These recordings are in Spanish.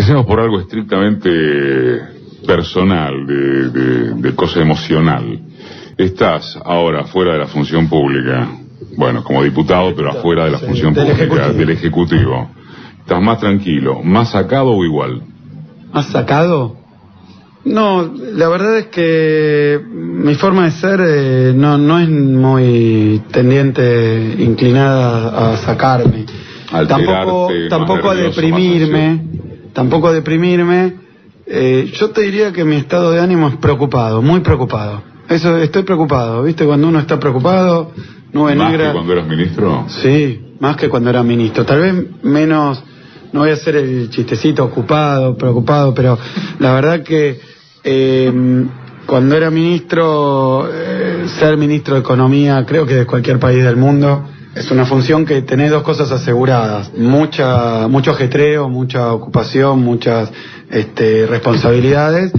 Empecemos por algo estrictamente personal, de cosa emocional. Estás ahora fuera de la función pública, bueno, como diputado, pero afuera de la función pública, del Ejecutivo. ¿Estás más tranquilo, más sacado o igual? ¿Más sacado? No, la verdad es que mi forma de ser no es muy tendiente, inclinada a sacarme. Tampoco a deprimirme. Yo te diría que mi estado de ánimo es preocupado, muy preocupado. Eso, estoy preocupado, ¿viste? Cuando uno está preocupado, nube negra. ¿Más que cuando eras ministro? Sí, más que cuando era ministro. Tal vez menos, no voy a hacer el chistecito ocupado, preocupado, pero la verdad que cuando era ministro, ser ministro de Economía, creo que de cualquier país del mundo, es una función que tenés dos cosas aseguradas: mucho ajetreo, mucha ocupación, muchas responsabilidades,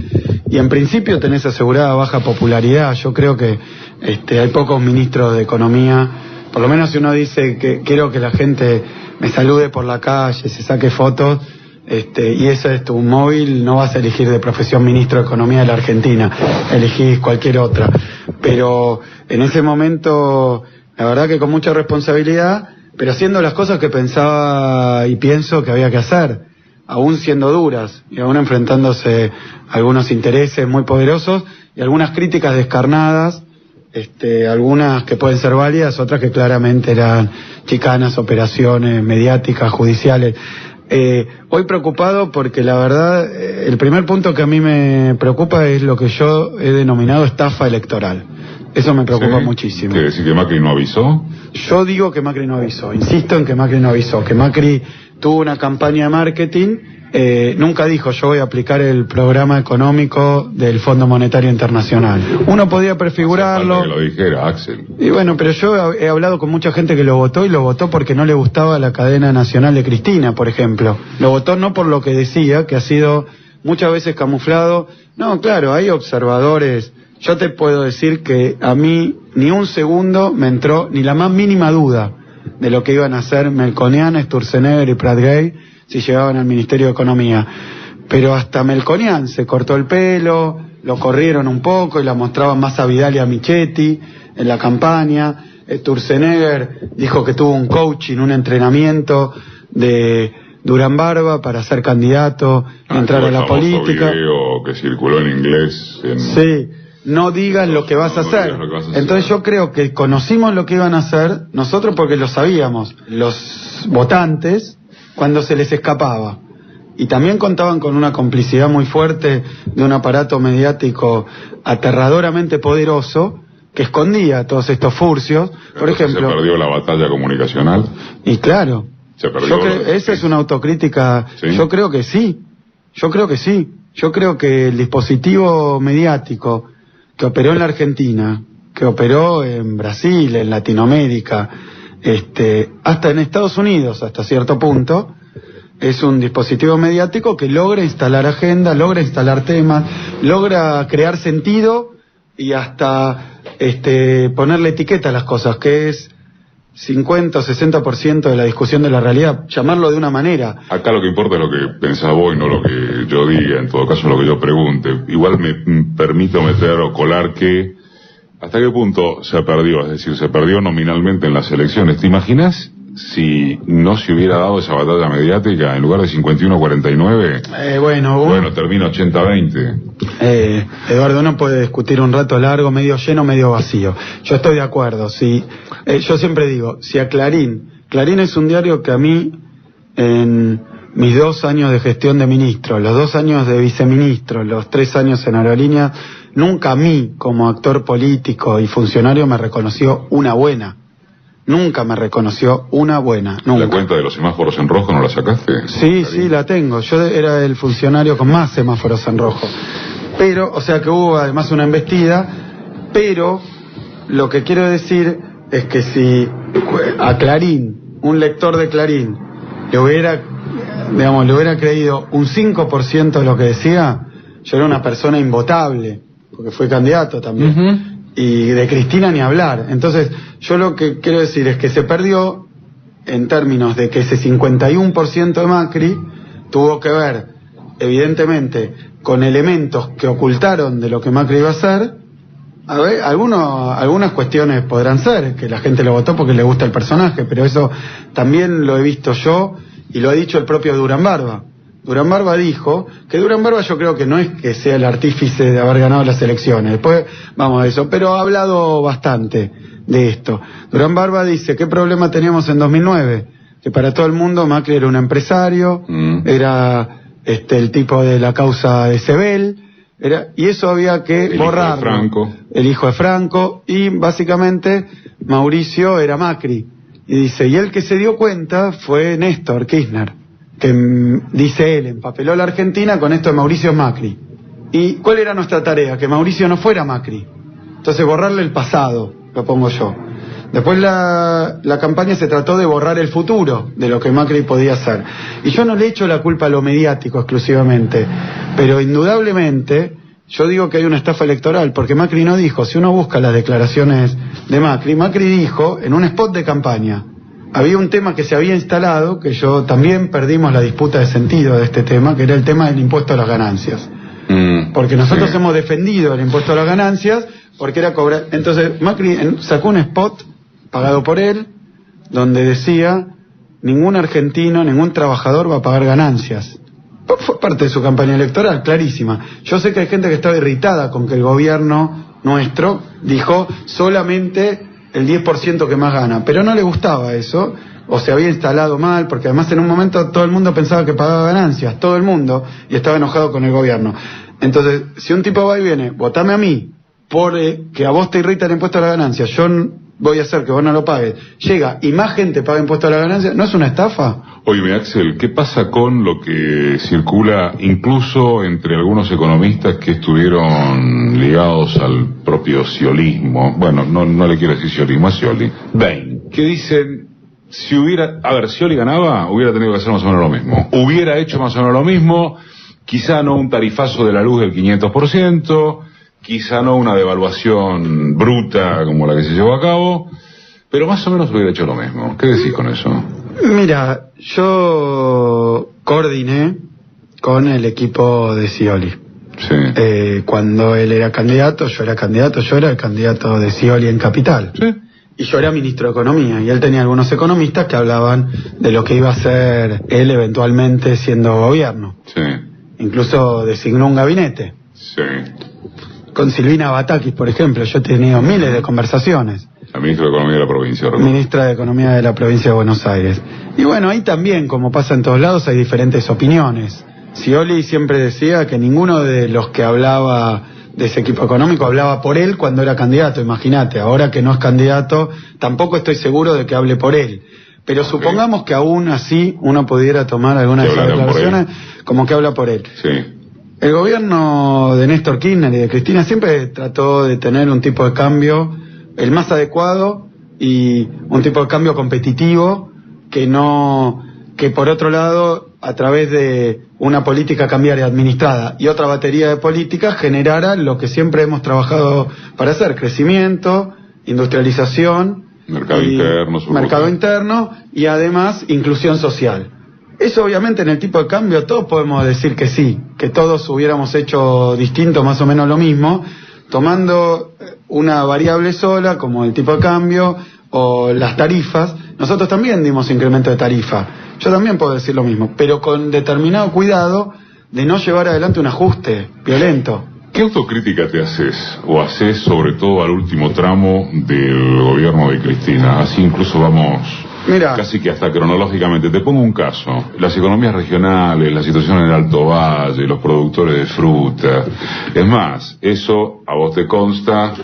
y en principio tenés asegurada baja popularidad. Yo creo que hay pocos ministros de Economía, por lo menos si uno dice que quiero que la gente me salude por la calle, se saque fotos, y ese es tu móvil, no vas a elegir de profesión ministro de Economía de la Argentina, elegís cualquier otra. Pero en ese momento, la verdad que con mucha responsabilidad, pero haciendo las cosas que pensaba y pienso que había que hacer, aún siendo duras, y aún enfrentándose a algunos intereses muy poderosos y algunas críticas descarnadas, algunas que pueden ser válidas, otras que claramente eran chicanas, operaciones mediáticas, judiciales. Hoy preocupado porque la verdad, el primer punto que a mí me preocupa es lo que yo he denominado estafa electoral. Eso me preocupa muchísimo. ¿Quiere decir que Macri no avisó? Yo digo que Macri no avisó, insisto en que Macri no avisó, que Macri tuvo una campaña de marketing, nunca dijo yo voy a aplicar el programa económico del Fondo Monetario Internacional. Uno podía prefigurarlo. Que lo dijera, Axel. Y bueno, pero yo he hablado con mucha gente que lo votó, y lo votó porque no le gustaba la cadena nacional de Cristina, por ejemplo. Lo votó no por lo que decía, que ha sido muchas veces camuflado. No, claro, hay observadores. Yo te puedo decir que a mí ni un segundo me entró ni la más mínima duda de lo que iban a hacer Melconian, Sturzenegger y Prat-Gay si llegaban al Ministerio de Economía. Pero hasta Melconian se cortó el pelo, lo corrieron un poco y la mostraban más a Vidal y a Michetti en la campaña. Sturzenegger dijo que tuvo un coaching, un entrenamiento de Durán Barba para ser candidato, entrar a la política. Video que circuló en inglés. Sí. No digas lo que vas a hacer. Entonces yo creo que conocimos lo que iban a hacer nosotros porque lo sabíamos, los votantes, cuando se les escapaba. Y también contaban con una complicidad muy fuerte de un aparato mediático aterradoramente poderoso que escondía todos estos furcios. Por ejemplo, ¿se perdió la batalla comunicacional? Y claro, ¿se perdió? Esa es una autocrítica. ¿Sí? Yo creo que sí. Yo creo que el dispositivo mediático que operó en la Argentina, que operó en Brasil, en Latinoamérica, hasta en Estados Unidos, hasta cierto punto, es un dispositivo mediático que logra instalar agenda, logra instalar temas, logra crear sentido y hasta ponerle etiqueta a las cosas, que es 50 o 60% de la discusión de la realidad, llamarlo de una manera. Acá lo que importa es lo que pensás vos y no lo que yo diga, en todo caso lo que yo pregunte. Igual me permito meter o colar que ¿hasta qué punto se perdió? Es decir, se perdió nominalmente en las elecciones. ¿Te imaginas si no se hubiera dado esa batalla mediática en lugar de 51-49? Bueno, termina 80-20. Eduardo, uno puede discutir un rato largo, medio lleno, medio vacío. Yo estoy de acuerdo. Yo siempre digo, si a Clarín es un diario que a mí, en mis 2 años de gestión de ministro, los 2 años de viceministro, los 3 años en Aerolíneas, nunca a mí, como actor político y funcionario, me reconoció una buena. Nunca me reconoció una buena, nunca. ¿La cuenta de los semáforos en rojo no la sacaste? Sí, la tengo. Yo era el funcionario con más semáforos en rojo. Pero, o sea que hubo además una embestida, pero lo que quiero decir es que si a Clarín, un lector de Clarín, le hubiera creído un 5% de lo que decía, yo era una persona invotable, porque fui candidato también. Y de Cristina ni hablar. Entonces, yo lo que quiero decir es que se perdió en términos de que ese 51% de Macri tuvo que ver evidentemente, con elementos que ocultaron de lo que Macri iba a hacer. A ver, algunas cuestiones podrán ser que la gente lo votó porque le gusta el personaje, pero eso también lo he visto yo y lo ha dicho el propio Durán Barba. Durán Barba dijo que Durán Barba, yo creo que no es que sea el artífice de haber ganado las elecciones, después vamos a eso, pero ha hablado bastante de esto. Durán Barba dice: ¿qué problema teníamos en 2009? Que para todo el mundo Macri era un empresario, era el tipo de la causa de Sebel, y eso había que borrarlo. El hijo de Franco, y básicamente Mauricio era Macri. Y dice, y el que se dio cuenta fue Néstor Kirchner, que dice él, empapeló la Argentina con esto de Mauricio Macri. ¿Y cuál era nuestra tarea? Que Mauricio no fuera Macri. Entonces borrarle el pasado, lo pongo yo. Después la campaña se trató de borrar el futuro de lo que Macri podía hacer. Y yo no le echo la culpa a lo mediático exclusivamente, pero indudablemente yo digo que hay una estafa electoral, porque Macri no dijo, si uno busca las declaraciones de Macri, Macri dijo en un spot de campaña, había un tema que se había instalado, que yo también perdimos la disputa de sentido de este tema, que era el tema del impuesto a las ganancias. Porque nosotros hemos defendido el impuesto a las ganancias, porque era cobrar. Entonces Macri sacó un spot pagado por él, donde decía, ningún argentino, ningún trabajador va a pagar ganancias. Fue parte de su campaña electoral, clarísima. Yo sé que hay gente que estaba irritada con que el gobierno nuestro dijo solamente el 10% que más gana, pero no le gustaba eso, o se había instalado mal, porque además en un momento todo el mundo pensaba que pagaba ganancias, todo el mundo, y estaba enojado con el gobierno. Entonces, si un tipo va y viene, votame a mí, por que a vos te irrita el impuesto a las ganancias, yo voy a hacer que vos no lo pagues, llega y más gente paga impuesto a la ganancia, ¿no es una estafa? Oye, Axel, ¿qué pasa con lo que circula incluso entre algunos economistas que estuvieron ligados al propio sciolismo? Bueno, no le quiero decir sciolismo, es Scioli. Bain, que dicen, si Scioli ganaba, hubiera tenido que hacer más o menos lo mismo. Hubiera hecho más o menos lo mismo, quizá no un tarifazo de la luz del 500%, quizá no una devaluación bruta como la que se llevó a cabo, pero más o menos hubiera hecho lo mismo. ¿Qué decís con eso? Mira, yo coordiné con el equipo de Scioli. Sí. Cuando él era candidato, yo era el candidato de Scioli en Capital. Sí. Y yo era ministro de Economía, y él tenía algunos economistas que hablaban de lo que iba a hacer él eventualmente siendo gobierno. Sí. Incluso designó un gabinete. Sí. Con Silvina Batakis, por ejemplo, yo he tenido miles de conversaciones. La ministra de Economía de la provincia. ¿Recuerdo? Ministra de Economía de la provincia de Buenos Aires. Y bueno, ahí también, como pasa en todos lados, hay diferentes opiniones. Scioli siempre decía que ninguno de los que hablaba de ese equipo económico hablaba por él cuando era candidato, imagínate. Ahora que no es candidato, tampoco estoy seguro de que hable por él. Pero supongamos que aún así uno pudiera tomar algunas de esas declaraciones como que habla por él. Sí. El gobierno de Néstor Kirchner y de Cristina siempre trató de tener un tipo de cambio el más adecuado y un tipo de cambio competitivo que por otro lado, a través de una política cambiaria administrada y otra batería de políticas, generara lo que siempre hemos trabajado para hacer: crecimiento, industrialización, mercado interno y además inclusión social. Eso obviamente en el tipo de cambio todos podemos decir que sí, que todos hubiéramos hecho distinto, más o menos lo mismo, tomando una variable sola como el tipo de cambio o las tarifas. Nosotros también dimos incremento de tarifa, yo también puedo decir lo mismo, pero con determinado cuidado de no llevar adelante un ajuste violento. ¿Qué autocrítica te haces, o haces sobre todo al último tramo del gobierno de Cristina? Así incluso vamos... Mira, casi que hasta cronológicamente. Te pongo un caso: las economías regionales, la situación en el Alto Valle, los productores de fruta. Es más, eso a vos te consta,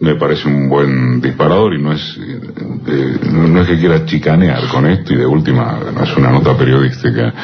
me parece un buen disparador, y no es que quiera chicanear con esto, y de última no es una nota periodística.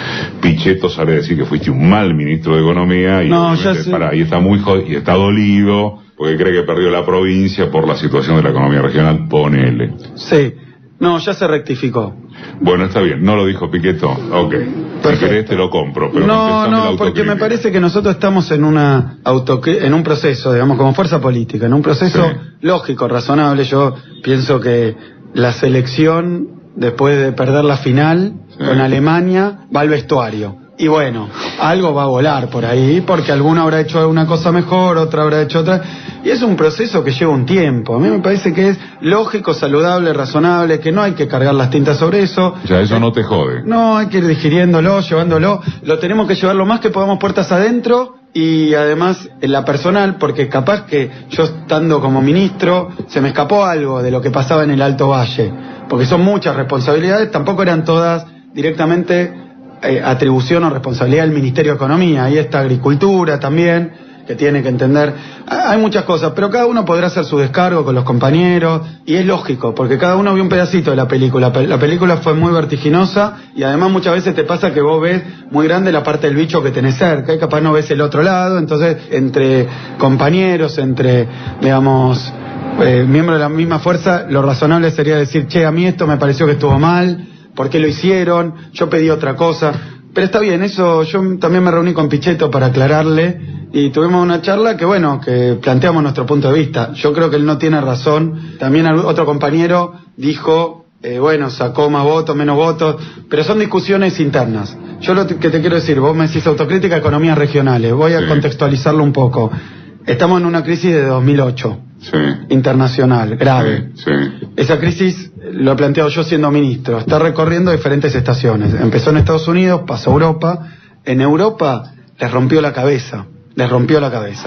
Pichetto sale a decir que fuiste un mal ministro de Economía, y no, ya sé. Y está y está dolido porque cree que perdió la provincia por la situación de la economía regional. Ponele. Sí. No, ya se rectificó. Bueno, está bien, no lo dijo Pichetto. Ok. Si querés te lo compro, pero no, porque me parece que nosotros estamos en en un proceso, digamos, como fuerza política, en un proceso lógico, razonable. Yo pienso que la selección, después de perder la final con Alemania, va al vestuario. y bueno, algo va a volar por ahí, porque alguno habrá hecho una cosa mejor, otra habrá hecho otra, y es un proceso que lleva un tiempo. A mí me parece que es lógico, saludable, razonable, que no hay que cargar las tintas sobre eso. O sea, eso no te jode. No, hay que ir digiriéndolo, llevándolo, lo tenemos que llevar lo más que podamos puertas adentro, y además en la personal, porque capaz que yo estando como ministro, se me escapó algo de lo que pasaba en el Alto Valle, porque son muchas responsabilidades, tampoco eran todas directamente atribución o responsabilidad del Ministerio de Economía. Ahí está Agricultura también, que tiene que entender. Hay muchas cosas, pero cada uno podrá hacer su descargo con los compañeros, y es lógico, porque cada uno vio un pedacito de la película. La película fue muy vertiginosa, y además muchas veces te pasa que vos ves muy grande la parte del bicho que tenés cerca, y capaz no ves el otro lado. Entonces, entre compañeros, entre, digamos, miembros de la misma fuerza, lo razonable sería decir, che, a mí esto me pareció que estuvo mal, ¿por qué lo hicieron? Yo pedí otra cosa. Pero está bien, eso, yo también me reuní con Pichetto para aclararle, y tuvimos una charla que, bueno, que planteamos nuestro punto de vista. Yo creo que él no tiene razón. También otro compañero dijo, bueno, sacó más votos, menos votos, pero son discusiones internas. Yo lo que te quiero decir, vos me decís autocrítica, economías regionales, voy a contextualizarlo un poco. Estamos en una crisis de 2008. Sí. Internacional, grave. Sí. Esa crisis, lo he planteado yo siendo ministro, está recorriendo diferentes estaciones. Empezó en Estados Unidos, pasó a Europa. En Europa les rompió la cabeza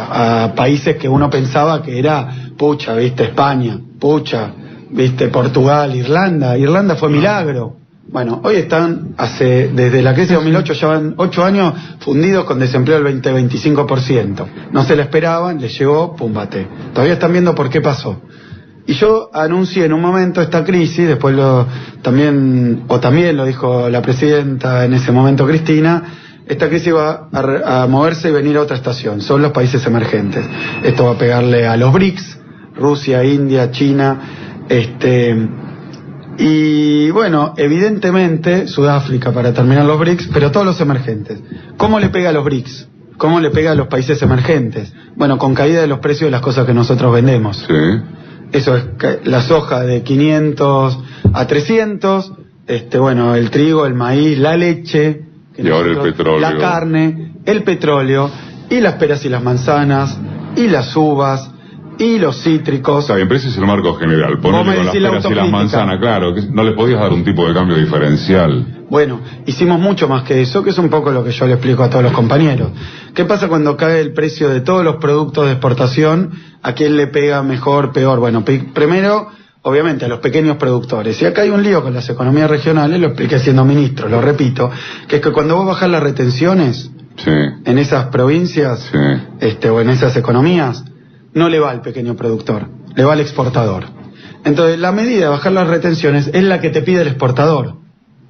a países que uno pensaba que era, pucha, viste, España, pucha, viste, Portugal, Irlanda fue milagro. Bueno, hoy están, desde la crisis de 2008 ya van 8 años fundidos con desempleo del 20-25%. No se lo esperaban, les llegó, pum, bate. Todavía están viendo por qué pasó. Y yo anuncié en un momento esta crisis, después también lo dijo la presidenta en ese momento, Cristina, esta crisis va a moverse y venir a otra estación, son los países emergentes. Esto va a pegarle a los BRICS, Rusia, India, China, y bueno, evidentemente Sudáfrica para terminar los BRICS, pero todos los emergentes. ¿Cómo le pega a los BRICS? ¿Cómo le pega a los países emergentes? Bueno, con caída de los precios de las cosas que nosotros vendemos. Sí. Eso es la soja de 500 a 300, bueno, el trigo, el maíz, la leche, y ahora el petróleo, la carne, el petróleo, y las peras y las manzanas, y las uvas, y los cítricos. Está bien, pero ese es el marco general. Ponele con las peras y las manzanas, claro, que no le podías dar un tipo de cambio diferencial. Bueno, hicimos mucho más que eso, que es un poco lo que yo le explico a todos los compañeros. ¿Qué pasa cuando cae el precio de todos los productos de exportación? ¿A quién le pega mejor, peor? Bueno, primero, obviamente, a los pequeños productores. Y acá hay un lío con las economías regionales, lo expliqué siendo ministro, lo repito, que es que cuando vos bajás las retenciones, sí, en esas provincias, sí, o en esas economías, no le va al pequeño productor, le va al exportador. Entonces, la medida de bajar las retenciones es la que te pide el exportador.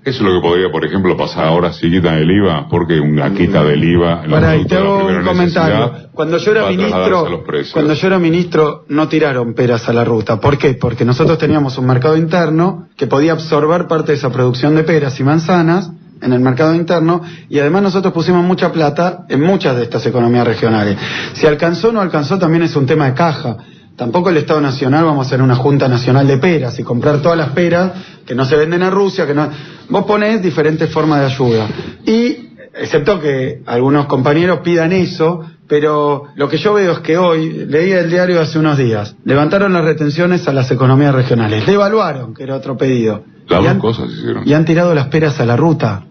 Eso es lo que podría, por ejemplo, pasar ahora si quitan el IVA, porque una quita del IVA... Para, y te hago un comentario. Cuando yo era ministro, no tiraron peras a la ruta. ¿Por qué? Porque nosotros teníamos un mercado interno que podía absorber parte de esa producción de peras y manzanas en el mercado interno, y además nosotros pusimos mucha plata en muchas de estas economías regionales. Si alcanzó o no alcanzó también es un tema de caja. Tampoco el Estado Nacional vamos a hacer una Junta Nacional de peras y comprar todas las peras que no se venden a Rusia, que no... Vos ponés diferentes formas de ayuda. Y, excepto que algunos compañeros pidan eso, pero lo que yo veo es que hoy, leí el diario hace unos días, levantaron las retenciones a las economías regionales, devaluaron, que era otro pedido. Las dos cosas hicieron. Y han tirado las peras a la ruta.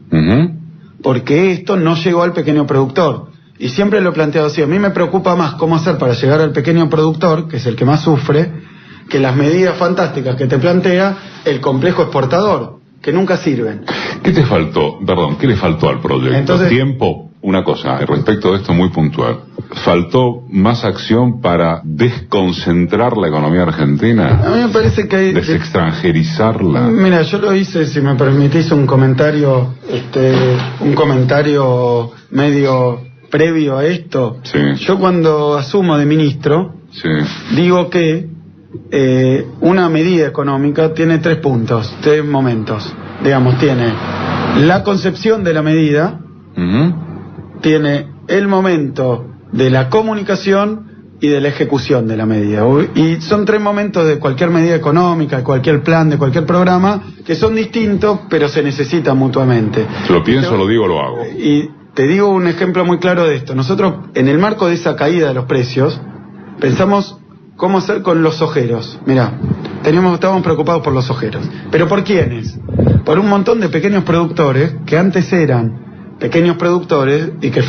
Porque esto no llegó al pequeño productor. Y siempre lo he planteado así, a mí me preocupa más cómo hacer para llegar al pequeño productor, que es el que más sufre, que las medidas fantásticas que te plantea el complejo exportador, que nunca sirven. ¿Qué te faltó? Perdón, ¿qué le faltó al proyecto? Entonces, tiempo. Una cosa, respecto de esto muy puntual. ¿Faltó más acción para desconcentrar la economía argentina? A mí me parece que hay... ¿Desextranjerizarla? Mira, yo lo hice, si me permitís, un comentario medio previo a esto. Sí. Yo cuando asumo de ministro, sí, digo que una medida económica tiene 3 puntos, 3 momentos. Digamos, tiene la concepción de la medida, tiene el momento de la comunicación y de la ejecución de la medida. Y son 3 momentos de cualquier medida económica, de cualquier plan, de cualquier programa, que son distintos, pero se necesitan mutuamente. Lo pienso, lo digo, lo hago. Y te digo un ejemplo muy claro de esto. Nosotros, en el marco de esa caída de los precios, pensamos cómo hacer con los ojeros. Mirá, estábamos preocupados por los ojeros. ¿Pero por quiénes? Por un montón de pequeños productores que antes eran pequeños productores y que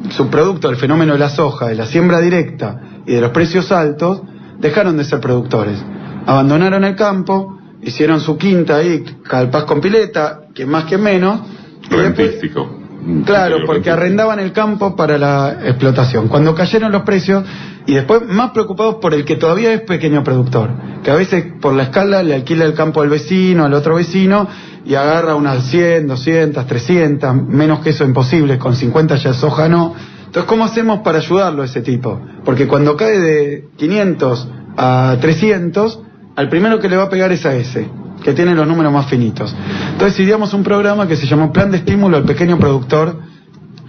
su producto, el fenómeno de la soja, de la siembra directa y de los precios altos, dejaron de ser productores. Abandonaron el campo, hicieron su quinta ahí, capaz con pileta, que más que menos. Rentístico. Claro, porque arrendaban el campo para la explotación. Cuando cayeron los precios, y después más preocupados por el que todavía es pequeño productor, que a veces por la escala le alquila el campo al vecino, al otro vecino, y agarra unas 100, 200, 300, menos que eso imposible, con 50 ya soja no. Entonces, ¿cómo hacemos para ayudarlo a ese tipo? Porque cuando cae de 500 a 300, al primero que le va a pegar es a ese, que tiene los números más finitos. Entonces ideamos un programa que se llamó Plan de Estímulo al Pequeño Productor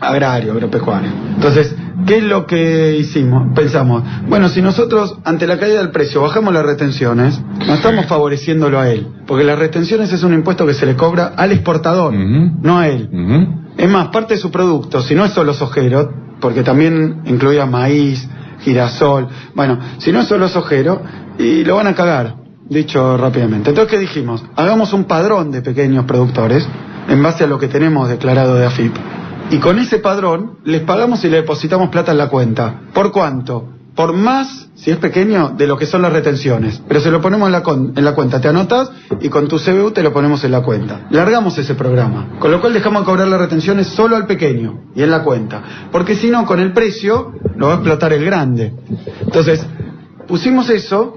Agrario, Agropecuario. Entonces, ¿qué es lo que hicimos? Pensamos, bueno, si nosotros ante la caída del precio bajamos las retenciones, no estamos favoreciéndolo a él, porque las retenciones es un impuesto que se le cobra al exportador, no a él. Es más, parte de su producto, si no es solo sojero, porque también incluía maíz, girasol, bueno, si no es solo sojero, y lo van a cagar, dicho rápidamente. Entonces, ¿qué dijimos? Hagamos un padrón de pequeños productores en base a lo que tenemos declarado de AFIP. Y con ese padrón les pagamos y le depositamos plata en la cuenta. ¿Por cuánto? Por más, si es pequeño, de lo que son las retenciones. Pero se lo ponemos en la cuenta. Te anotas y con tu CBU te lo ponemos en la cuenta. Largamos ese programa. Con lo cual dejamos de cobrar las retenciones solo al pequeño y en la cuenta. Porque si no, con el precio lo va a explotar el grande. Entonces, pusimos eso.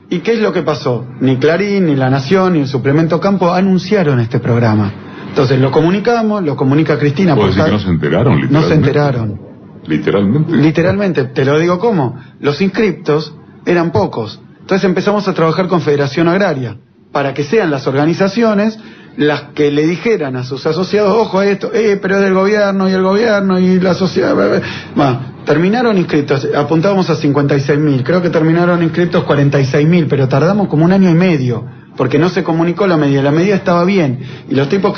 ¿Y qué es lo que pasó? Ni Clarín, ni La Nación, ni el Suplemento Campo anunciaron este programa. Entonces lo comunicamos, lo comunica Cristina. ¿Puedo decir que no se enteraron, literalmente? No se enteraron. ¿Literalmente? Literalmente, te lo digo cómo. Los inscriptos eran pocos. Entonces empezamos a trabajar con Federación Agraria, para que sean las organizaciones las que le dijeran a sus asociados, ojo a esto, pero es del gobierno, y el gobierno, y la sociedad. Bueno, terminaron inscritos, apuntábamos a 56.000, creo que terminaron inscritos 46.000, pero tardamos como 1 año y medio, porque no se comunicó la medida estaba bien, y los tipos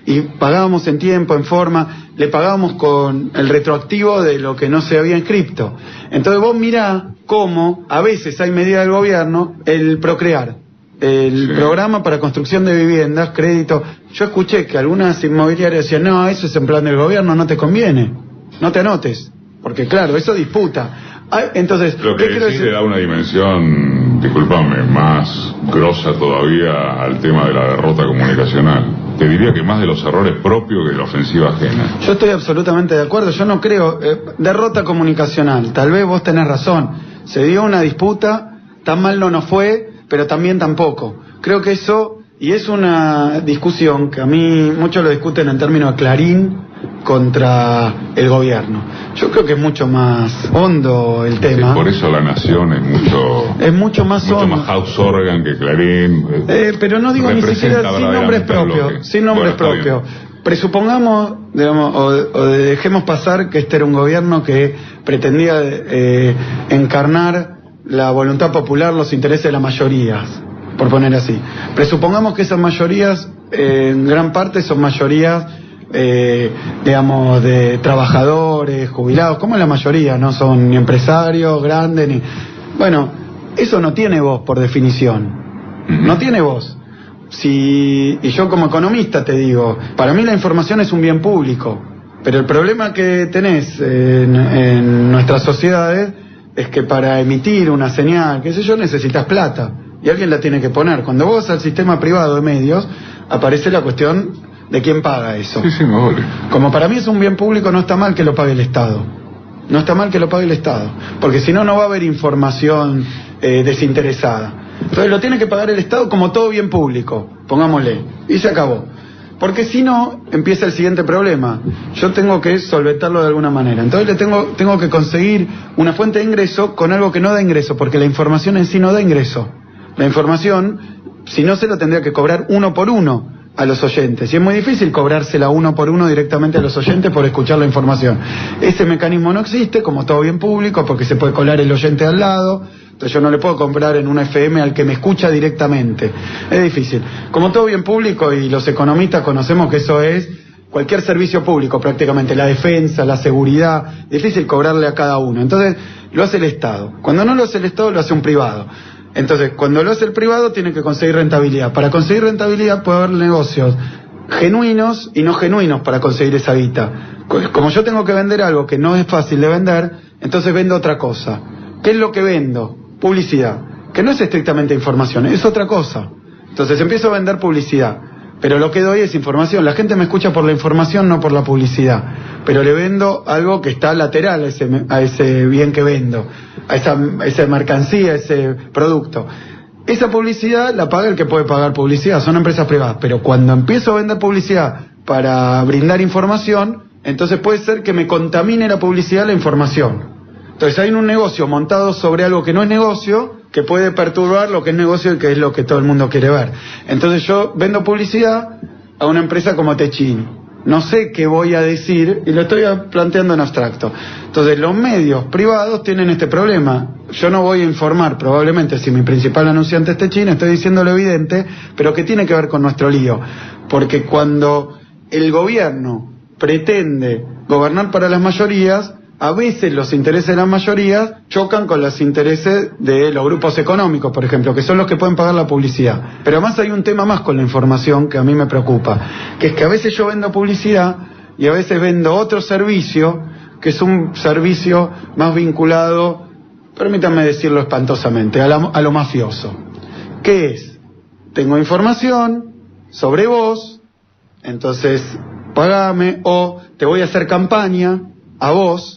y pagábamos en tiempo, en forma, le pagábamos con el retroactivo de lo que no se había inscrito. Entonces vos mirá cómo a veces hay medida del gobierno, el Procrear, el programa para construcción de viviendas, crédito. Yo escuché que algunas inmobiliarias decían, no, eso es en plan del gobierno, no te conviene, no te anotes, porque claro, eso disputa. Entonces, lo que decís le da una dimensión, discúlpame, más grosa todavía al tema de la derrota comunicacional. Te diría que más de los errores propios que de la ofensiva ajena. Yo estoy absolutamente de acuerdo, yo no creo, derrota comunicacional, tal vez vos tenés razón, se dio una disputa, tan mal no nos fue, pero también tampoco. Creo que eso, y es una discusión que a mí muchos lo discuten en términos de Clarín contra el gobierno. Yo creo que es mucho más hondo el tema. Sí, por eso La Nación es mucho más mucho hondo. Más house organ que Clarín. Pero no digo ni siquiera sin nombres propios, sin nombres propios. Presupongamos, digamos, o dejemos pasar que este era un gobierno que pretendía encarnar la voluntad popular, los intereses de las mayorías, por poner así. Presupongamos que esas mayorías, en gran parte, son mayorías, digamos, de trabajadores, jubilados, como la mayoría, no son ni empresarios grandes, ni... Bueno, eso no tiene voz, por definición. No tiene voz. Y yo como economista te digo, para mí la información es un bien público, pero el problema que tenés en nuestras sociedades es que para emitir una señal, qué sé yo, necesitas plata y alguien la tiene que poner. Cuando vos vas al sistema privado de medios, aparece la cuestión de quién paga eso. Sí, me vale. Como para mí es un bien público, no está mal que lo pague el Estado. No está mal que lo pague el Estado, porque si no, no va a haber información desinteresada. Entonces lo tiene que pagar el Estado como todo bien público, pongámosle, y se acabó. Porque si no, empieza el siguiente problema. Yo tengo que solventarlo de alguna manera. Entonces tengo que conseguir una fuente de ingreso con algo que no da ingreso, porque la información en sí no da ingreso. La información, si no, se lo tendría que cobrar uno por uno. a los oyentes. Y es muy difícil cobrársela uno por uno directamente a los oyentes por escuchar la información. Ese mecanismo no existe, como todo bien público, porque se puede colar el oyente al lado. Entonces yo no le puedo comprar en una FM al que me escucha directamente. Es difícil. Como todo bien público, y los economistas conocemos que eso es cualquier servicio público prácticamente, la defensa, la seguridad, difícil cobrarle a cada uno. Entonces lo hace el Estado. Cuando no lo hace el Estado, lo hace un privado. Entonces, cuando lo hace el privado, tiene que conseguir rentabilidad. Para conseguir rentabilidad puede haber negocios genuinos y no genuinos para conseguir esa guita. Como yo tengo que vender algo que no es fácil de vender, entonces vendo otra cosa. ¿Qué es lo que vendo? Publicidad. Que no es estrictamente información, es otra cosa. Entonces empiezo a vender publicidad. Pero lo que doy es información. La gente me escucha por la información, no por la publicidad. Pero le vendo algo que está lateral a ese bien que vendo, a esa mercancía, a ese producto. Esa publicidad la paga el que puede pagar publicidad, son empresas privadas. Pero cuando empiezo a vender publicidad para brindar información, entonces puede ser que me contamine la publicidad la información. Entonces hay un negocio montado sobre algo que no es negocio, que puede perturbar lo que es negocio y que es lo que todo el mundo quiere ver. Entonces yo vendo publicidad a una empresa como Techin. No sé qué voy a decir y lo estoy planteando en abstracto. Entonces los medios privados tienen este problema. Yo no voy a informar probablemente si mi principal anunciante es Techin, estoy diciendo lo evidente, pero que tiene que ver con nuestro lío. Porque cuando el gobierno pretende gobernar para las mayorías, a veces los intereses de las mayorías chocan con los intereses de los grupos económicos, por ejemplo, que son los que pueden pagar la publicidad. Pero además hay un tema más con la información que a mí me preocupa, que es que a veces yo vendo publicidad y a veces vendo otro servicio, que es un servicio más vinculado, permítanme decirlo espantosamente, a lo mafioso. ¿Qué es? Tengo información sobre vos, entonces pagame, o te voy a hacer campaña a vos,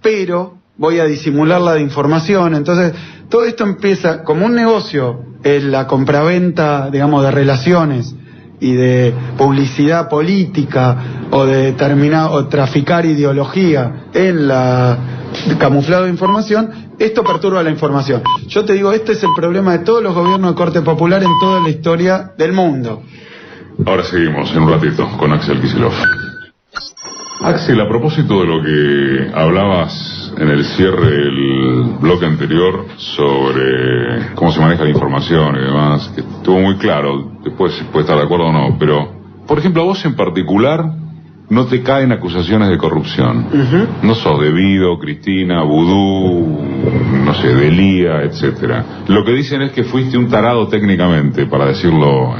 pero voy a disimular la de información. Entonces todo esto empieza como un negocio, en la compraventa, digamos, de relaciones y de publicidad política o de traficar ideología en la camuflado de información. Esto perturba la información. Yo te digo, este es el problema de todos los gobiernos de corte popular en toda la historia del mundo. Ahora seguimos en un ratito con Axel Kicillof. Axel, a propósito de lo que hablabas en el cierre del bloque anterior sobre cómo se maneja la información y demás, que estuvo muy claro, después se puede estar de acuerdo o no, pero, por ejemplo, a vos en particular no te caen acusaciones de corrupción. No sos Debido, Cristina, Vudú, no sé, Delía, etcétera. Lo que dicen es que fuiste un tarado técnicamente, para decirlo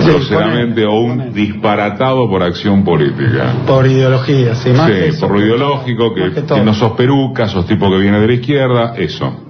groseramente, o un disparatado por acción política. Por ideología, sí, más que eso, por lo ideológico, que no sos peruca, sos tipo que viene de la izquierda, eso.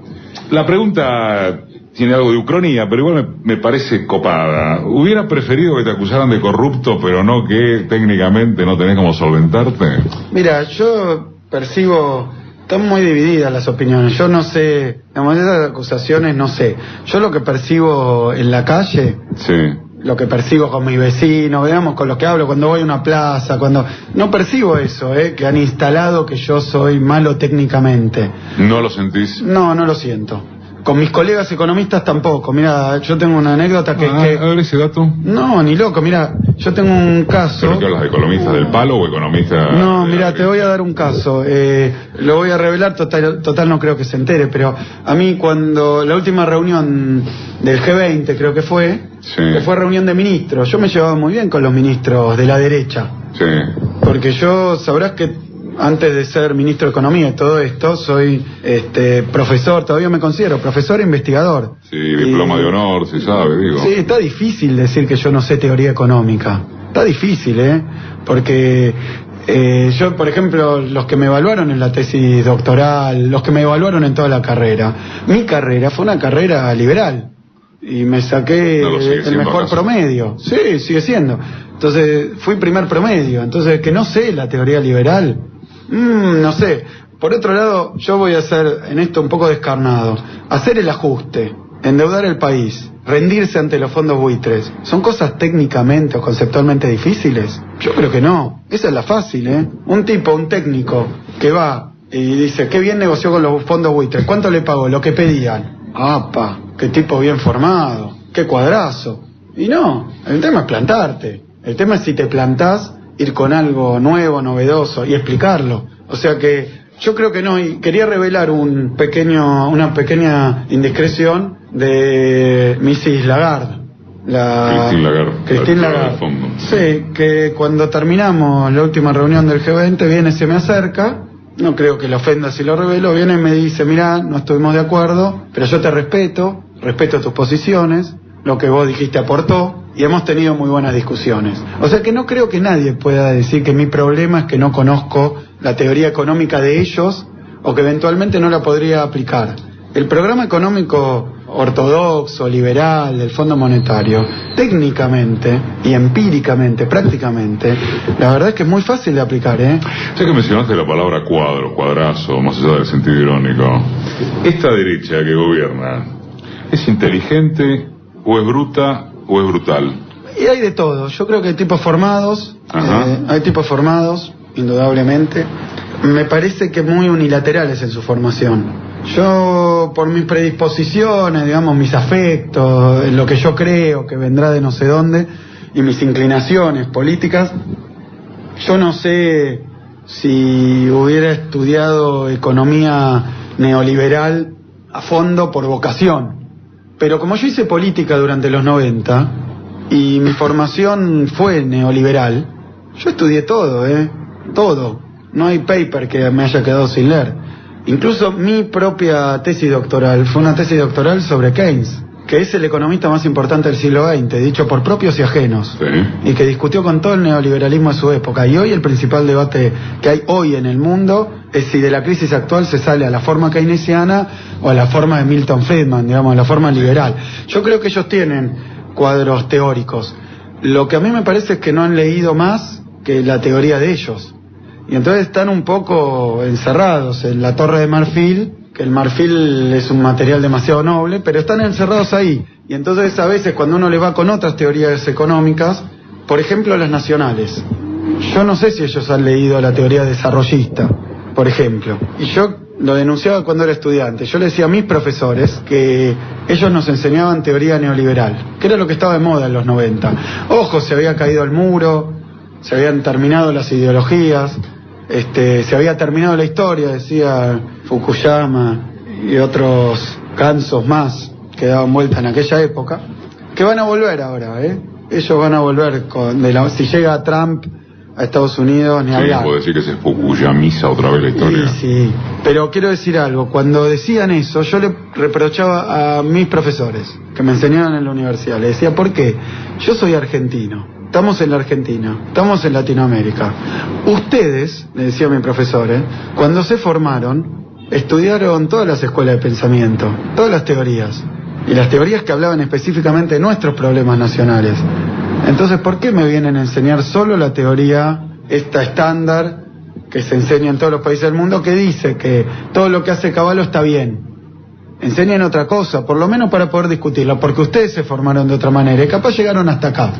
La pregunta tiene algo de ucronía, pero igual me parece copada. ¿Hubiera preferido que te acusaran de corrupto, pero no que técnicamente no tenés cómo solventarte? Mira, yo percibo, están muy divididas las opiniones. Yo no sé, digamos, esas acusaciones no sé. Yo lo que percibo en la calle, sí, lo que percibo con mis vecinos, digamos, con los que hablo cuando voy a una plaza, cuando no percibo eso, que han instalado que yo soy malo técnicamente. ¿No lo sentís? No, no lo siento. Con mis colegas economistas tampoco. Mira, yo tengo una anécdota que... A ver ese dato. No, ni loco, mira, yo tengo un caso... ¿Pero qué hablas, de economistas del palo o economistas...? No, mira, te voy a dar un caso. Lo voy a revelar, total no creo que se entere, pero a mí cuando la última reunión del G20, creo que fue reunión de ministros, yo me llevaba muy bien con los ministros de la derecha. Sí. Porque yo, sabrás que antes de ser ministro de Economía y todo esto, soy profesor, todavía me considero profesor e investigador. Sí, diploma de honor, se sabe, digo. Sí, está difícil decir que yo no sé teoría económica. Está difícil, porque yo, por ejemplo, los que me evaluaron en la tesis doctoral, los que me evaluaron en toda la carrera, mi carrera fue una carrera liberal. Y me saqué el mejor promedio. Sí, sigue siendo. Entonces, fui primer promedio. Entonces, que no sé la teoría liberal. No sé. Por otro lado, yo voy a hacer en esto un poco descarnado. Hacer el ajuste, endeudar el país, rendirse ante los fondos buitres, ¿son cosas técnicamente o conceptualmente difíciles? Yo creo que no. Esa es la fácil, Un técnico que va y dice, qué bien negoció con los fondos buitres, ¿cuánto le pagó? Lo que pedían. ¡Apa! ¡Qué tipo bien formado! ¡Qué cuadrazo! Y no, el tema es plantarte. El tema es si te plantás, ir con algo nuevo, novedoso y explicarlo. O sea que yo creo que no, y quería revelar una pequeña indiscreción de Mrs. Lagarde. Christine Lagarde. Sí, que cuando terminamos la última reunión del G20 viene, se me acerca, no creo que la ofenda si lo revelo, viene y me dice, mirá, no estuvimos de acuerdo, pero yo te respeto tus posiciones, lo que vos dijiste aportó, y hemos tenido muy buenas discusiones. O sea que no creo que nadie pueda decir que mi problema es que no conozco la teoría económica de ellos, o que eventualmente no la podría aplicar. El programa económico ortodoxo, liberal, del Fondo Monetario, técnicamente y empíricamente, prácticamente, la verdad es que es muy fácil de aplicar, ¿eh? Ya que mencionaste la palabra cuadrazo, más allá del sentido irónico, ¿esta derecha que gobierna es inteligente, o es bruta, o es brutal? Y hay de todo. Yo creo que hay tipos formados, indudablemente. Me parece que muy unilaterales en su formación. Yo, por mis predisposiciones, digamos, mis afectos, en lo que yo creo que vendrá de no sé dónde, y mis inclinaciones políticas, yo no sé si hubiera estudiado economía neoliberal a fondo por vocación. Pero como yo hice política durante los 90, y mi formación fue neoliberal, yo estudié todo, todo. No hay paper que me haya quedado sin leer. Incluso mi propia tesis doctoral fue una tesis doctoral sobre Keynes, que es el economista más importante del siglo XX, dicho por propios y ajenos, sí, y que discutió con todo el neoliberalismo de su época. Y hoy el principal debate que hay hoy en el mundo es si de la crisis actual se sale a la forma keynesiana o a la forma de Milton Friedman, digamos, a la forma liberal. Yo creo que ellos tienen cuadros teóricos. Lo que a mí me parece es que no han leído más que la teoría de ellos. Y entonces están un poco encerrados en la Torre de Marfil, que el marfil es un material demasiado noble, pero están encerrados ahí. Y entonces a veces cuando uno le va con otras teorías económicas, por ejemplo las nacionales, yo no sé si ellos han leído la teoría desarrollista, por ejemplo. Y yo lo denunciaba cuando era estudiante. Yo le decía a mis profesores que ellos nos enseñaban teoría neoliberal, que era lo que estaba de moda en los 90. Ojo, se había caído el muro, se habían terminado las ideologías, se había terminado la historia, decía Fukuyama y otros gansos más que daban vuelta en aquella época, que van a volver ahora, ellos van a volver si llega Trump a Estados Unidos, ni hablar. Sí, puedo decir que se fukuyamiza otra vez la historia. Sí, pero quiero decir algo, cuando decían eso, yo le reprochaba a mis profesores que me enseñaban en la universidad, le decía, ¿por qué? Yo soy argentino. Estamos en la Argentina, estamos en Latinoamérica. Ustedes, le decía a mi profesor, cuando se formaron, estudiaron todas las escuelas de pensamiento, todas las teorías, y las teorías que hablaban específicamente de nuestros problemas nacionales. Entonces, ¿por qué me vienen a enseñar solo la teoría, esta estándar, que se enseña en todos los países del mundo, que dice que todo lo que hace Cavallo está bien? Enseñan otra cosa, por lo menos para poder discutirla, porque ustedes se formaron de otra manera, y capaz llegaron hasta acá.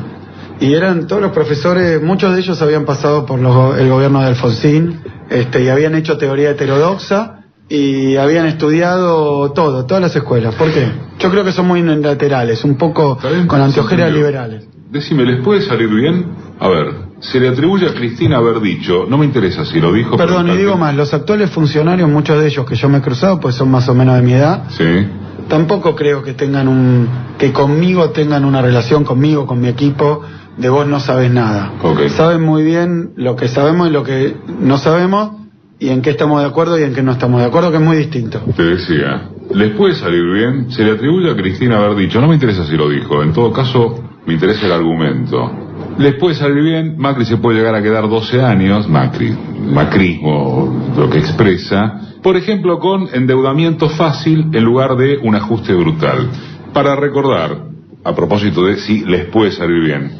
Y eran todos los profesores, muchos de ellos habían pasado por el gobierno de Alfonsín, y habían hecho teoría heterodoxa, y habían estudiado todas las escuelas. ¿Por qué? Yo creo que son muy unilaterales, un poco con anteojeras liberales. Decime, ¿les puede salir bien? A ver, se le atribuye a Cristina haber dicho, no me interesa si lo dijo... Perdón, y digo más, los actuales funcionarios, muchos de ellos que yo me he cruzado, pues son más o menos de mi edad... Sí. Tampoco creo que que conmigo tengan una relación, conmigo, con mi equipo, de vos no sabes nada. Okay. Saben muy bien lo que sabemos y lo que no sabemos, y en qué estamos de acuerdo y en qué no estamos de acuerdo, que es muy distinto. Te decía, ¿les puede salir bien? Se le atribuye a Cristina haber dicho, no me interesa si lo dijo, en todo caso me interesa el argumento. ¿Les puede salir bien? Macri se puede llegar a quedar 12 años, macrismo, lo que expresa, por ejemplo, con endeudamiento fácil en lugar de un ajuste brutal. Para recordar, a propósito de si les puede salir bien,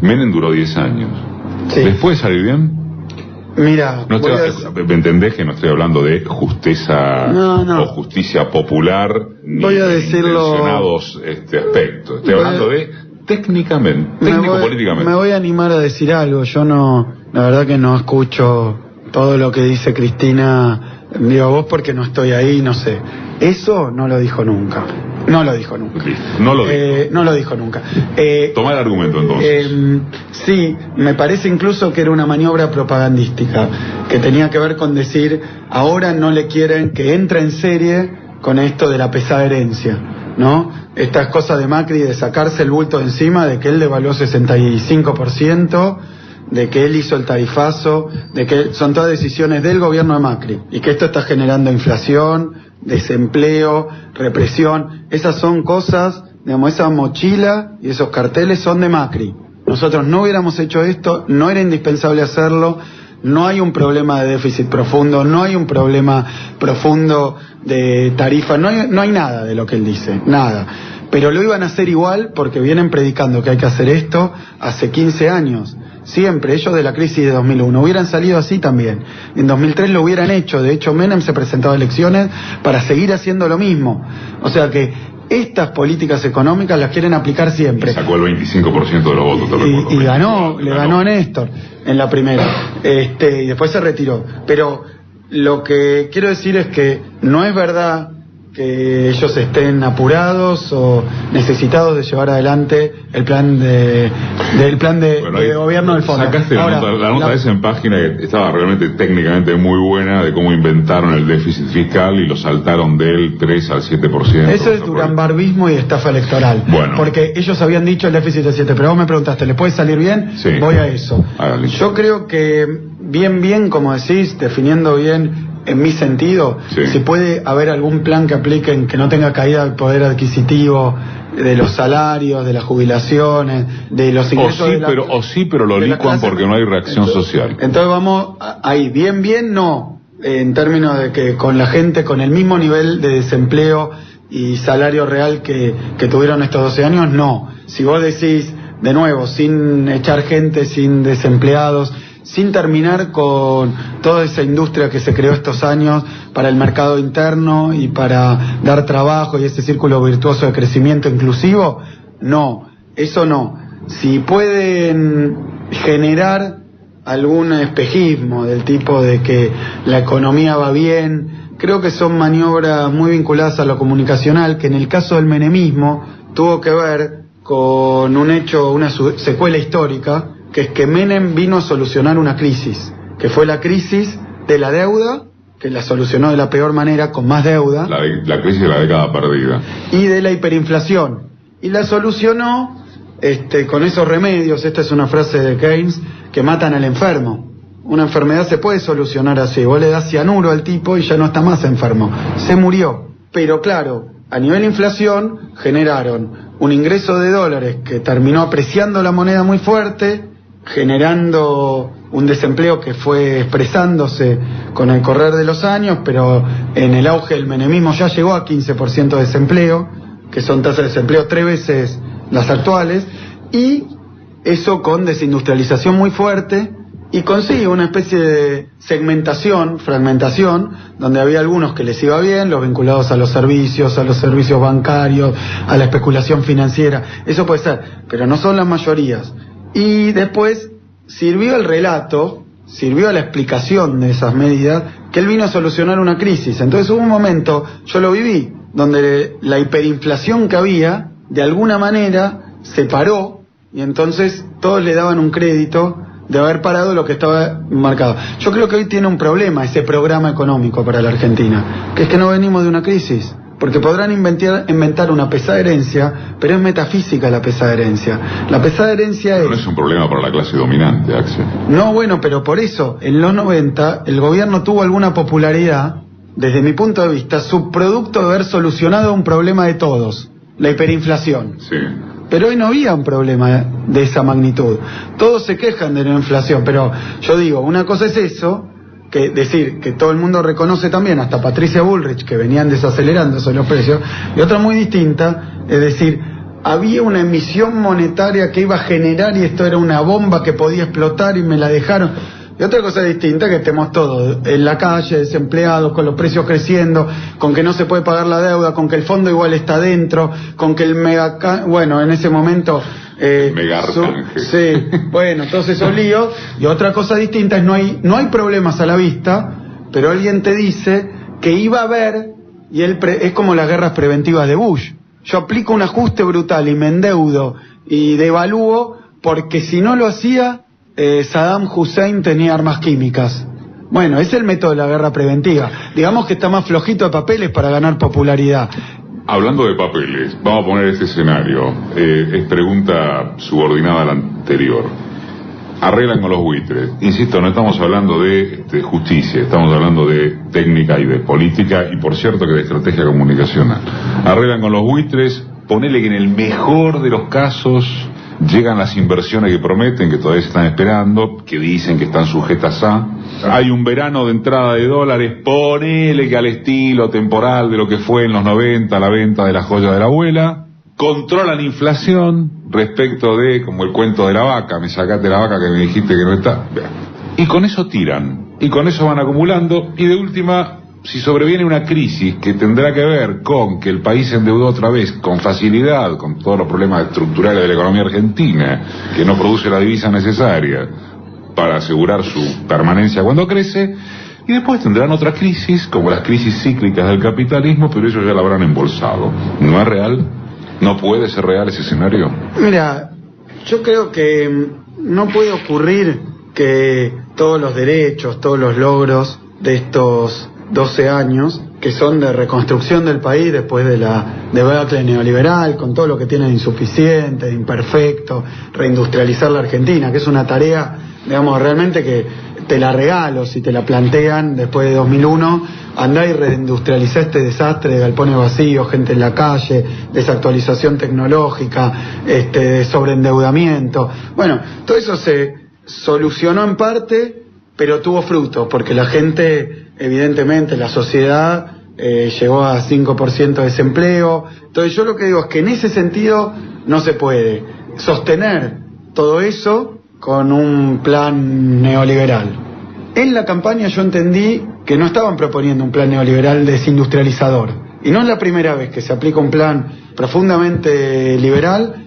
Menem duró 10 años. Sí. ¿Les puede salir bien? Mira, ¿me entendés que no estoy hablando de justeza o justicia popular voy a decirlo intencionados aspectos? Estoy hablando de técnico-políticamente. Me voy a animar a decir algo. Yo la verdad que no escucho todo lo que dice Cristina, digo vos porque no estoy ahí, no sé. Eso no lo dijo nunca. No lo dijo nunca. No lo dijo. No lo dijo nunca. Toma el argumento entonces. Sí, me parece incluso que era una maniobra propagandística, que tenía que ver con decir, ahora no le quieren que entre en serie con esto de la pesada herencia, ¿no? Estas cosas de Macri de sacarse el bulto de encima, de que él devaluó 65%, de que él hizo el tarifazo, de que son todas decisiones del gobierno de Macri, y que esto está generando inflación, desempleo, represión. Esas son cosas, digamos, esa mochila y esos carteles son de Macri. Nosotros no hubiéramos hecho esto, no era indispensable hacerlo, no hay un problema de déficit profundo, no hay un problema profundo de tarifa, no hay nada de lo que él dice, nada. Pero lo iban a hacer igual porque vienen predicando que hay que hacer esto hace 15 años. Siempre, ellos de la crisis de 2001, hubieran salido así también. En 2003 lo hubieran hecho, de hecho Menem se presentaba a elecciones para seguir haciendo lo mismo. O sea que estas políticas económicas las quieren aplicar siempre. Sacó el 25% de los votos, te recuerdo. Y le ganó a Néstor en la primera. Y después se retiró. Pero lo que quiero decir es que no es verdad que ellos estén apurados o necesitados de llevar adelante el plan de gobierno del fondo. Sacaste la nota esa en página que estaba realmente técnicamente muy buena, de cómo inventaron el déficit fiscal y lo saltaron del 3 al 7%. Eso es duranbarbismo y estafa electoral. Bueno. Porque ellos habían dicho el déficit de 7, pero vos me preguntaste, ¿le puede salir bien? Sí. Voy a eso. Hágale. Yo creo que bien, como decís, definiendo bien en mi sentido, sí, si puede haber algún plan que apliquen que no tenga caída del poder adquisitivo, de los salarios, de las jubilaciones, de los ingresos. Pero lo licuan porque no hay reacción social. Entonces vamos ahí, bien, no, en términos de que con la gente con el mismo nivel de desempleo y salario real que tuvieron estos 12 años, no. Si vos decís, de nuevo, sin echar gente, sin desempleados, sin terminar con toda esa industria que se creó estos años para el mercado interno y para dar trabajo y ese círculo virtuoso de crecimiento inclusivo, no, eso no. Si pueden generar algún espejismo del tipo de que la economía va bien, creo que son maniobras muy vinculadas a lo comunicacional, que en el caso del menemismo tuvo que ver con un hecho, una secuela histórica, que es que Menem vino a solucionar una crisis, que fue la crisis de la deuda, que la solucionó de la peor manera, con más deuda. La crisis de la década perdida. Y de la hiperinflación. Y la solucionó con esos remedios, esta es una frase de Keynes, que matan al enfermo. Una enfermedad se puede solucionar así, vos le das cianuro al tipo y ya no está más enfermo, se murió. Pero claro, a nivel inflación generaron un ingreso de dólares que terminó apreciando la moneda muy fuerte, generando un desempleo que fue expresándose con el correr de los años, pero en el auge del menemismo ya llegó a 15% de desempleo, que son tasas de desempleo 3 veces las actuales, y eso con desindustrialización muy fuerte, y consigue una especie de segmentación, fragmentación, donde había algunos que les iba bien, los vinculados a los servicios bancarios, a la especulación financiera, eso puede ser, pero no son las mayorías. Y después sirvió el relato, sirvió a la explicación de esas medidas, que él vino a solucionar una crisis. Entonces hubo un momento, yo lo viví, donde la hiperinflación que había, de alguna manera, se paró, y entonces todos le daban un crédito de haber parado lo que estaba marcado. Yo creo que hoy tiene un problema ese programa económico para la Argentina, que es que no venimos de una crisis. Porque podrán inventar una pesada herencia, pero es metafísica la pesada herencia. La pesada herencia no es un problema para la clase dominante, Axel. No, bueno, pero por eso, en los 90, el gobierno tuvo alguna popularidad, desde mi punto de vista, subproducto de haber solucionado un problema de todos, la hiperinflación. Sí. Pero hoy no había un problema de esa magnitud. Todos se quejan de la inflación, pero yo digo, una cosa es eso, que decir que todo el mundo reconoce también, hasta Patricia Bullrich, que venían desacelerándose los precios, y otra muy distinta, es decir, había una emisión monetaria que iba a generar y esto era una bomba que podía explotar y me la dejaron. Y otra cosa distinta, que estemos todos en la calle, desempleados, con los precios creciendo, con que no se puede pagar la deuda, con que el fondo igual está dentro, con que el bueno, en ese momento sí, bueno, todos esos líos. Y otra cosa distinta es no hay problemas a la vista, pero alguien te dice que iba a haber, y es como las guerras preventivas de Bush. yo aplico un ajuste brutal y me endeudo y devalúo, porque si no lo hacía, Saddam Hussein tenía armas químicas. Bueno, es el método de la guerra preventiva. Digamos que está más flojito de papeles para ganar popularidad. Hablando de papeles, vamos a poner este escenario. Es pregunta subordinada a la anterior. Arreglan con los buitres. Insisto, no estamos hablando de justicia, estamos hablando de técnica y de política, y por cierto que de estrategia comunicacional. Arreglan con los buitres, ponele que en el mejor de los casos llegan las inversiones que prometen, que todavía se están esperando, que dicen que están sujetas a... Hay un verano de entrada de dólares, ponele que al estilo temporal de lo que fue en los 90, la venta de la joya de la abuela. Controlan inflación respecto de, como el cuento de la vaca, me sacaste la vaca que me dijiste que no está. Y con eso tiran, y con eso van acumulando, y de última, si sobreviene una crisis que tendrá que ver con que el país se endeudó otra vez con facilidad, con todos los problemas estructurales de la economía argentina, que no produce la divisa necesaria para asegurar su permanencia cuando crece, y después tendrán otra crisis, como las crisis cíclicas del capitalismo, pero ellos ya la habrán embolsado. ¿No es real? ¿No puede ser real ese escenario? Mira, yo creo que no puede ocurrir que todos los derechos, todos los logros de estos 12 años, que son de reconstrucción del país después de la debacle neoliberal, con todo lo que tiene de insuficiente, de imperfecto, reindustrializar la Argentina, que es una tarea, digamos, realmente que te la regalo si te la plantean después de 2001, andá y reindustrializá este desastre de galpones vacíos, gente en la calle, desactualización tecnológica, sobreendeudamiento. Bueno, todo eso se solucionó en parte, pero tuvo frutos, porque la gente, evidentemente, la sociedad llegó a 5% de desempleo. Entonces yo lo que digo es que en ese sentido no se puede sostener todo eso con un plan neoliberal. En la campaña yo entendí que no estaban proponiendo un plan neoliberal desindustrializador. Y no es la primera vez que se aplica un plan profundamente liberal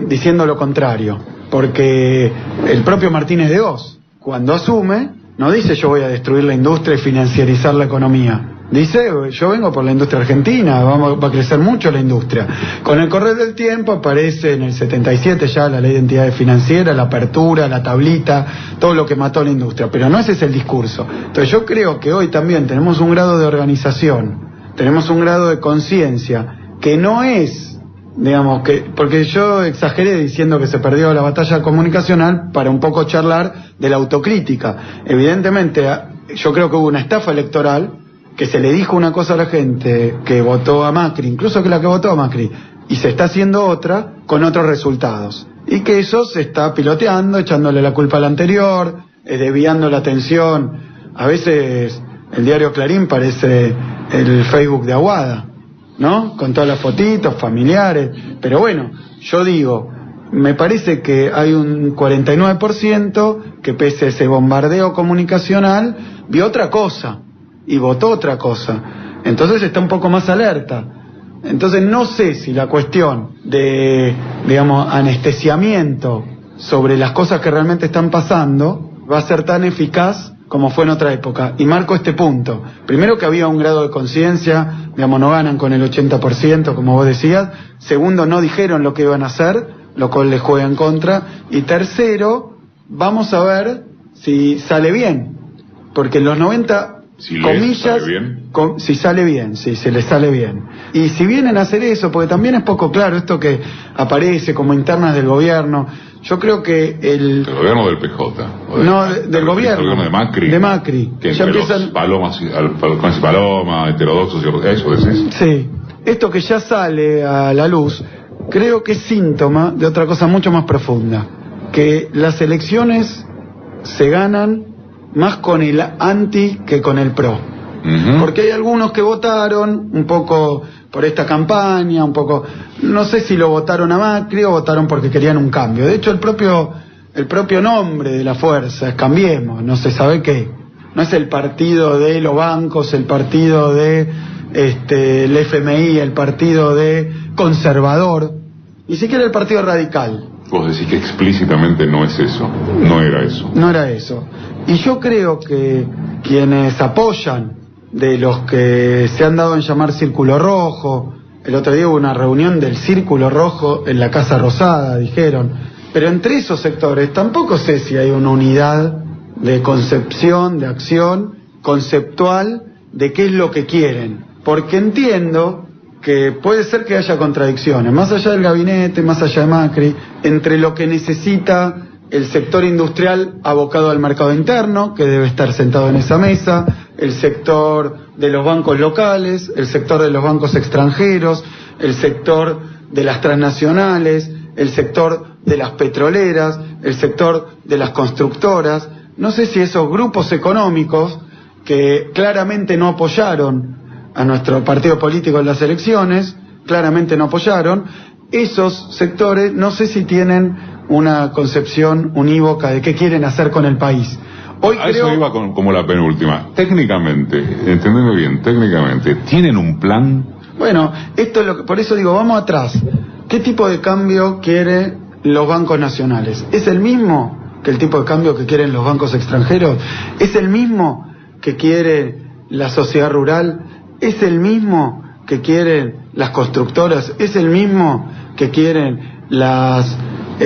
diciendo lo contrario. Porque el propio Martínez de Hoz, cuando asume, no dice yo voy a destruir la industria y financiarizar la economía. Dice, yo vengo por la industria argentina, va a crecer mucho la industria. Con el correr del tiempo aparece en el 77 ya la ley de entidades financieras, la apertura, la tablita, todo lo que mató la industria. Pero no ese es el discurso. Entonces yo creo que hoy también tenemos un grado de organización, tenemos un grado de conciencia que no es, digamos, porque yo exageré diciendo que se perdió la batalla comunicacional para un poco charlar de la autocrítica. Evidentemente, yo creo que hubo una estafa electoral, que se le dijo una cosa a la gente que votó a Macri, incluso que la que votó a Macri, y se está haciendo otra con otros resultados. Y que eso se está piloteando, echándole la culpa al anterior, desviando la atención. A veces el diario Clarín parece el Facebook de Aguada, ¿no? Con todas las fotitos familiares. Pero bueno, yo digo, me parece que hay un 49% que pese a ese bombardeo comunicacional vio otra cosa y votó otra cosa. Entonces está un poco más alerta. Entonces no sé si la cuestión de, digamos, anestesiamiento sobre las cosas que realmente están pasando va a ser tan eficaz como fue en otra época. Y marco este punto. Primero, que había un grado de conciencia, digamos, no ganan con el 80%, como vos decías. Segundo, no dijeron lo que iban a hacer, lo cual les juega en contra. Y tercero, vamos a ver si sale bien. Porque en los 90... comillas, si sale bien, si se les sale bien. Y si vienen a hacer eso, porque también es poco claro esto que aparece como internas del gobierno, yo creo que ¿del gobierno del PJ? Del gobierno de Macri. De Macri. Que ya empiezan... Paloma, heterodoxos, eso decís. Sí. Esto que ya sale a la luz, creo que es síntoma de otra cosa mucho más profunda. Que las elecciones se ganan más con el anti que con el pro. Porque hay algunos que votaron un poco por esta campaña, un poco, no sé si lo votaron a Macri o votaron porque querían un cambio. De hecho, el propio nombre de la fuerza es Cambiemos, no se sabe qué. No es el partido de los bancos, el partido de el FMI, el partido de conservador, ni siquiera el partido radical. Vos decís que explícitamente no es eso, no era eso. No era eso. Y yo creo que quienes apoyan, de los que se han dado en llamar Círculo Rojo, el otro día hubo una reunión del Círculo Rojo en la Casa Rosada, dijeron, pero entre esos sectores tampoco sé si hay una unidad de concepción, de acción conceptual de qué es lo que quieren, porque entiendo que puede ser que haya contradicciones, más allá del gabinete, más allá de Macri, entre lo que necesita el sector industrial abocado al mercado interno, que debe estar sentado en esa mesa, el sector de los bancos locales, el sector de los bancos extranjeros, el sector de las transnacionales, el sector de las petroleras, el sector de las constructoras. No sé si esos grupos económicos que claramente no apoyaron a nuestro partido político en las elecciones, claramente no apoyaron, esos sectores no sé si tienen una concepción unívoca de qué quieren hacer con el país. Hoy a eso iba como la penúltima. Técnicamente, entendeme bien, técnicamente, ¿tienen un plan? Bueno, esto es lo que, por eso digo, vamos atrás. ¿Qué tipo de cambio quieren los bancos nacionales? ¿Es el mismo que el tipo de cambio que quieren los bancos extranjeros? ¿Es el mismo que quiere la sociedad rural? ¿Es el mismo que quieren las constructoras? ¿Es el mismo que quieren las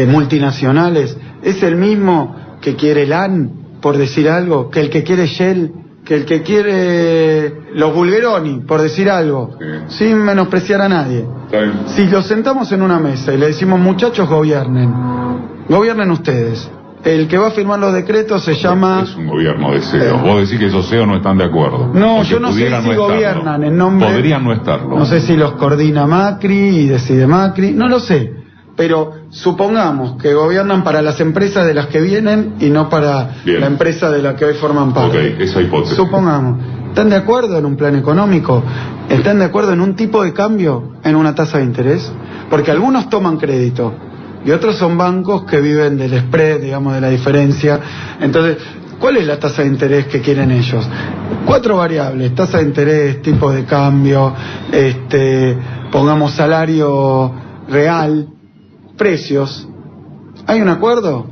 multinacionales? ¿Es el mismo que quiere LAN, por decir algo, que el que quiere Shell, que el que quiere los Bulgeroni, por decir algo, sin menospreciar a nadie? Si los sentamos en una mesa y le decimos, muchachos, gobiernen ustedes, el que va a firmar los decretos se llama... Es un gobierno de CEO. Vos decís que esos CEO no están de acuerdo. No, yo no sé si gobiernan en nombre... Podrían no estarlo. No sé si los coordina Macri y decide Macri, no lo sé. Pero supongamos que gobiernan para las empresas de las que vienen y no para la empresa de la que hoy forman parte. Ok, esa hipótesis. Supongamos. ¿Están de acuerdo en un plan económico? ¿Están de acuerdo en un tipo de cambio, en una tasa de interés? Porque algunos toman crédito y otros son bancos que viven del spread, digamos, de la diferencia. Entonces, ¿cuál es la tasa de interés que quieren ellos? 4 variables: tasa de interés, tipo de cambio, pongamos salario real, precios. ¿Hay un acuerdo?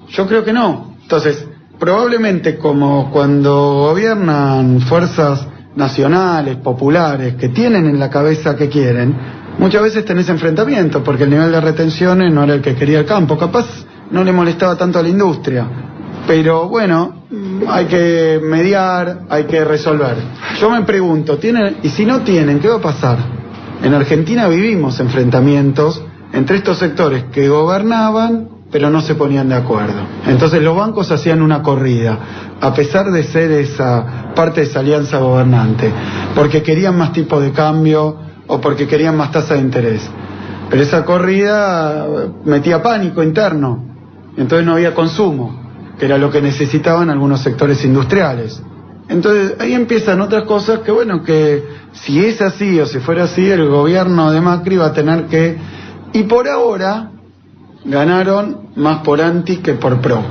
Yo creo que no. Entonces, probablemente como cuando gobiernan fuerzas nacionales, populares, que tienen en la cabeza que quieren, muchas veces tenés enfrentamientos, porque el nivel de retenciones no era el que quería el campo. Capaz no le molestaba tanto a la industria. Pero bueno, hay que mediar, hay que resolver. Yo me pregunto, ¿tienen? Y si no tienen, ¿qué va a pasar? En Argentina vivimos enfrentamientos entre estos sectores que gobernaban pero no se ponían de acuerdo. Entonces los bancos hacían una corrida, a pesar de ser esa parte de esa alianza gobernante, porque querían más tipo de cambio o porque querían más tasa de interés. Pero esa corrida metía pánico interno, entonces no había consumo, que era lo que necesitaban algunos sectores industriales. Entonces ahí empiezan otras cosas que, bueno, que si es así o si fuera así, el gobierno de Macri va a tener que... Y por ahora ganaron más por anti que por pro.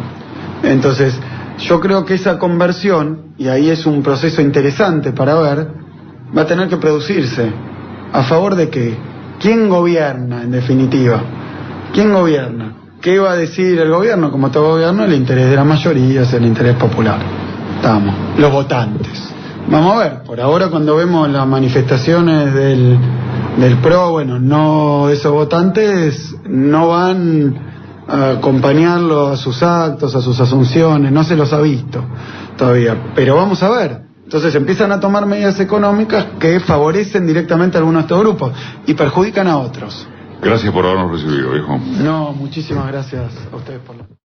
Entonces yo creo que esa conversión, y ahí es un proceso interesante para ver, va a tener que producirse. ¿A favor de qué? ¿Quién gobierna, en definitiva? ¿Quién gobierna? ¿Qué va a decir el gobierno? Como todo gobierno, el interés de la mayoría es el interés popular. Estamos, los votantes. Vamos a ver, por ahora cuando vemos las manifestaciones del PRO, bueno, no, esos votantes no van a acompañarlo a sus actos, a sus asunciones, no se los ha visto todavía, pero vamos a ver. Entonces empiezan a tomar medidas económicas que favorecen directamente a algunos de estos grupos y perjudican a otros. Gracias por habernos recibido, viejo. No, muchísimas gracias a ustedes por la...